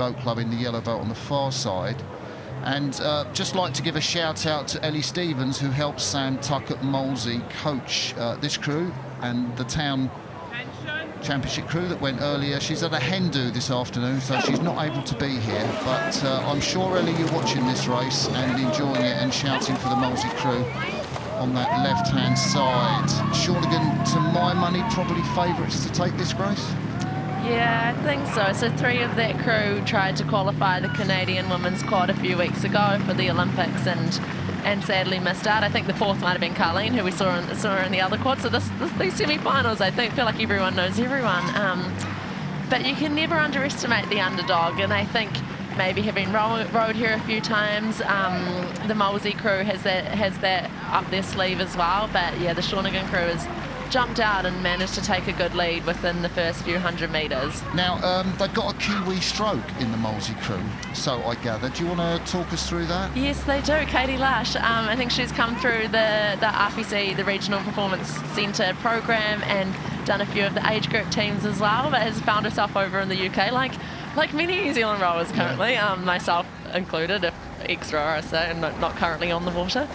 Boat Club in the yellow boat on the far side. And just like to give a shout out to Ellie Stevens, who helped Sam Tuck at Molesey coach this crew and the town championship crew that went earlier. She's at a hen do this afternoon, so she's not able to be here, but I'm sure, Ellie, you're watching this race and enjoying it and shouting for the Molesey crew on that left-hand side. Shawnigan, to my money, probably favourites to take this race? Yeah, I think so. So 3 of that crew tried to qualify the Canadian women's quad a few weeks ago for the Olympics and sadly missed out. I think the 4th might have been Carleen, who we saw in the other quad. So these semi-finals, I feel like everyone knows everyone. But you can never underestimate the underdog, and I think maybe having rowed here a few times, the Molesey crew has that up their sleeve as well. But yeah, the Shawnigan crew has jumped out and managed to take a good lead within the first few 100 metres. Now, they've got a Kiwi stroke in the Molesey crew, so I gather. Do you want to talk us through that? Yes, they do. Katie Lash. I think she's come through the RPC, the Regional Performance Centre program, and done a few of the age group teams as well, but has found herself over in the UK, like many New Zealand rowers currently, myself included, if ex-rower, so I'm not currently on the water.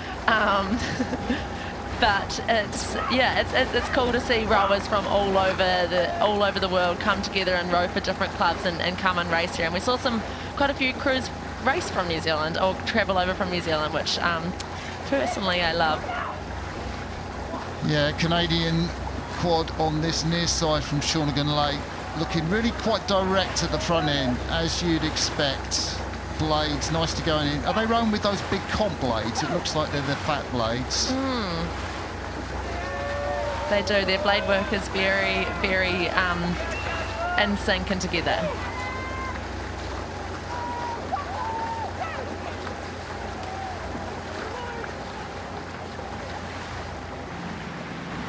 But it's cool to see rowers from all over the world come together and row for different clubs and come and race here. And we saw quite a few crews race from New Zealand or travel over from New Zealand, which personally I love. Yeah, Canadian quad on this near side from Shawnigan Lake, looking really quite direct at the front end, as you'd expect. Blades, nice to go in. Are they rowing with those big comp blades? It looks like they're the fat blades. They do. Their blade work is very, very in sync and together.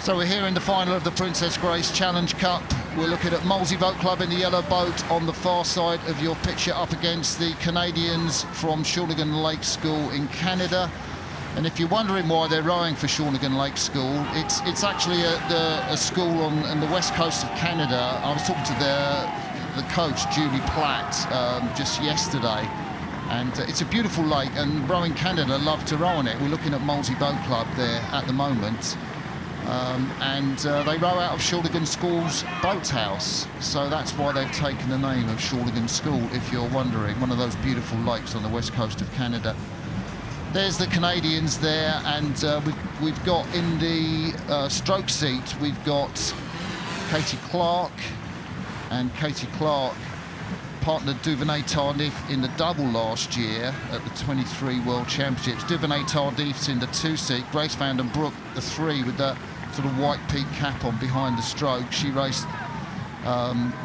So we're here in the final of the Princess Grace Challenge Cup. We're looking at Molesey Boat Club in the yellow boat on the far side of your picture, up against the Canadians from Shawnigan Lake School in Canada. And if you're wondering why they're rowing for Shawnigan Lake School, it's actually a school on the west coast of Canada. I was talking to the coach, Julie Platt, just yesterday. And it's a beautiful lake, and Rowing Canada love to row on it. We're looking at Molesey Boat Club there at the moment. They row out of Shawnigan School's boathouse, so that's why they've taken the name of Shawnigan School, if you're wondering. One of those beautiful lakes on the west coast of Canada. There's the Canadians there, and we've got in the stroke seat, we've got Katie Clark, and Katie Clark partnered Duvernay Tardif in the double last year at the 23 World Championships. Duvernay Tardif's in the 2 seat, Grace Van Den Broek the 3 with the sort of white peak cap on behind the stroke. She raced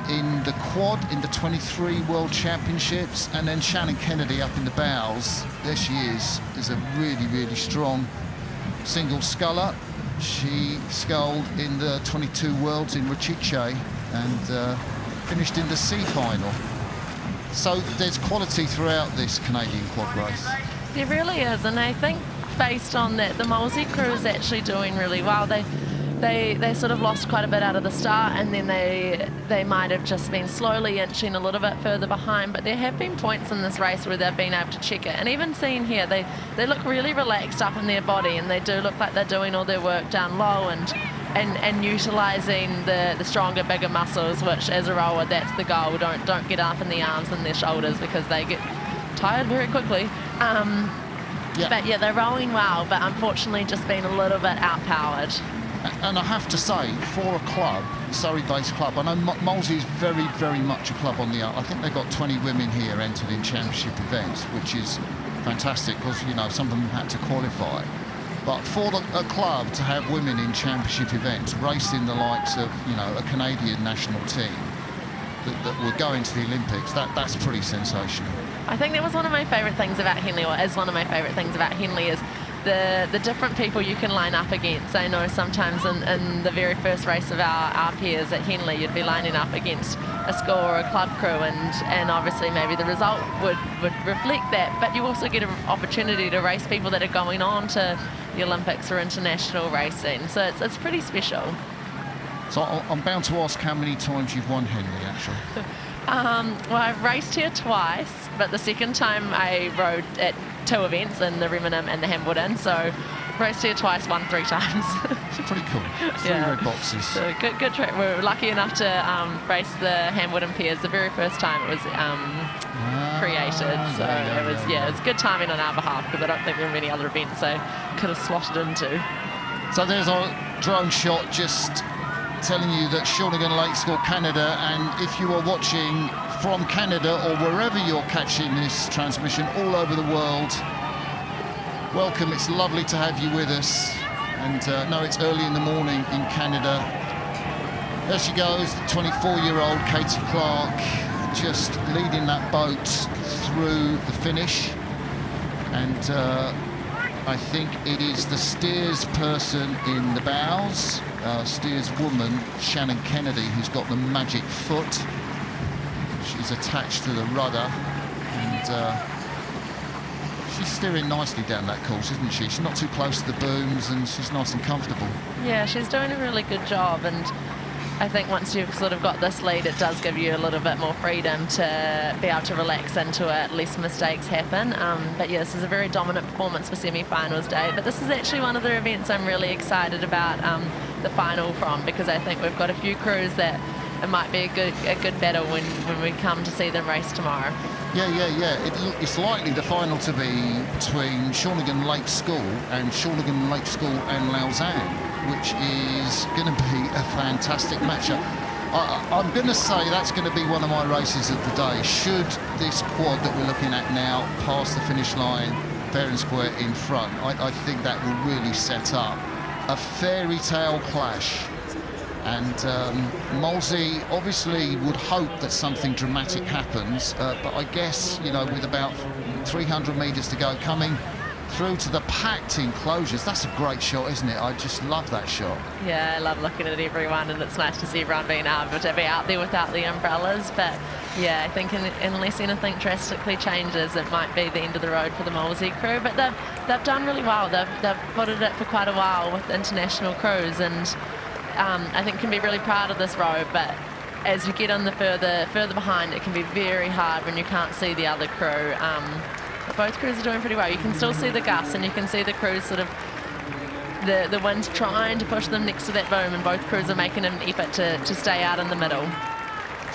in the quad in the 23 World Championships, and then Shannon Kennedy up in the bows. There she is a really, really strong single sculler. She sculled in the 22 Worlds in Rachiche and finished in the C final. So there's quality throughout this Canadian quad race. There really is, and I think based on that, the Molesey crew is actually doing really well. They sort of lost quite a bit out of the start, and then they might have just been slowly inching a little bit further behind, but there have been points in this race where they've been able to check it. And even seeing here, they look really relaxed up in their body, and they do look like they're doing all their work down low and utilising the stronger, bigger muscles, which as a rower, that's the goal. Don't get up in the arms and their shoulders, because they get tired very quickly. But yeah, they're rowing well, but unfortunately just been a little bit outpowered. And I have to say, for a club, Surrey-based club, I know Molesey is very, very much a club on the up. I think they've got 20 women here entered in championship events, which is fantastic, because, you know, some of them had to qualify. But for a club to have women in championship events, racing the likes of, you know, a Canadian national team that will go into the Olympics, that's pretty sensational. I think that was one of my favourite things about Henley, or is one of my favourite things about Henley, is the different people you can line up against. I know sometimes in the very first race of our peers at Henley, you'd be lining up against a school or a club crew, and obviously maybe the result would reflect that, but you also get an opportunity to race people that are going on to the Olympics or international racing, so it's pretty special. So I'm bound to ask how many times you've won Henley, actually. Well, I've raced here twice, but the second time I rode at 2 events, in the Remnant and the Hambledon, so raced here twice, won 3 times. It's pretty cool. 3 red boxes. So good track. We were lucky enough to race the Hambledon Pairs the very first time it was created. So it was good timing on our behalf, because I don't think there were many other events I could have slotted into. So there's our drone shot just telling you that Shawnigan Lake School, Canada, and if you are watching from Canada or wherever you're catching this transmission all over the world, welcome. It's lovely to have you with us. And no, it's early in the morning in Canada. There she goes, the 24-year-old Katie Clark, just leading that boat through the finish. And I think it is the steers person in the bows, steers woman, Shannon Kennedy, who's got the magic foot. She's attached to the rudder, and she's steering nicely down that course, isn't she? She's not too close to the booms, and she's nice and comfortable. Yeah, she's doing a really good job, and I think once you've sort of got this lead, it does give you a little bit more freedom to be able to relax into it, less mistakes happen. But yeah, this is a very dominant performance for semi-finals day, but this is actually one of the events I'm really excited about the final from, because I think we've got a few crews that it might be a good battle when we come to see them race tomorrow. Yeah. It's likely the final to be between Shawnigan Lake School and Shawnigan Lake School and Lausanne, which is going to be a fantastic matchup. I'm going to say that's going to be one of my races of the day. Should this quad that we're looking at now pass the finish line fair and square in front, I think that will really set up a fairy tale clash. And Molesey obviously would hope that something dramatic happens, but I guess, you know, with about 300 metres to go, coming through to the packed enclosures, that's a great shot, isn't it? I just love that shot. Yeah, I love looking at everyone, and it's nice to see everyone being able to be out there without the umbrellas. But yeah, I think unless anything drastically changes, it might be the end of the road for the Molesey crew. But they've done really well. They've footed it for quite a while with international crews, and I think can be really proud of this road. But as you get on the further behind, it can be very hard when you can't see the other crew. But both crews are doing pretty well. You can still see the gusts, and you can see the crews sort of the wind's trying to push them next to that boom, and both crews are making an effort to stay out in the middle.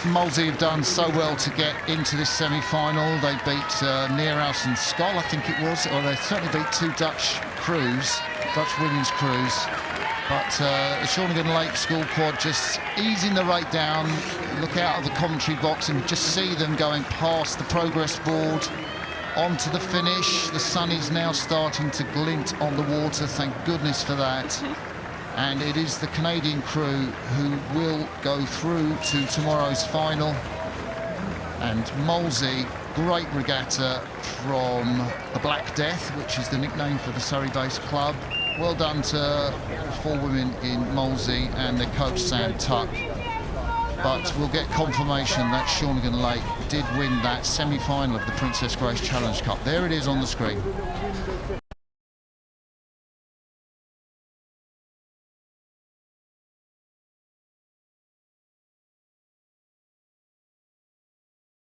Molesey have done so well to get into this semi-final. They beat Neerhouse and Skoll, I think it was, or they certainly beat 2 Dutch crews, Dutch women's crews. But the Shawnigan Lake School quad just easing the rate down. Look out of the commentary box and just see them going past the progress board onto the finish. The sun is now starting to glint on the water, thank goodness for that. And it is the Canadian crew who will go through to tomorrow's final. And Molesey, great regatta from the Black Death, which is the nickname for the Surrey-based club. Well done to 4 women in Molesey and their coach Sam Tuck. But we'll get confirmation that Shawnigan Lake did win that semi-final of the Princess Grace Challenge Cup. There it is on the screen.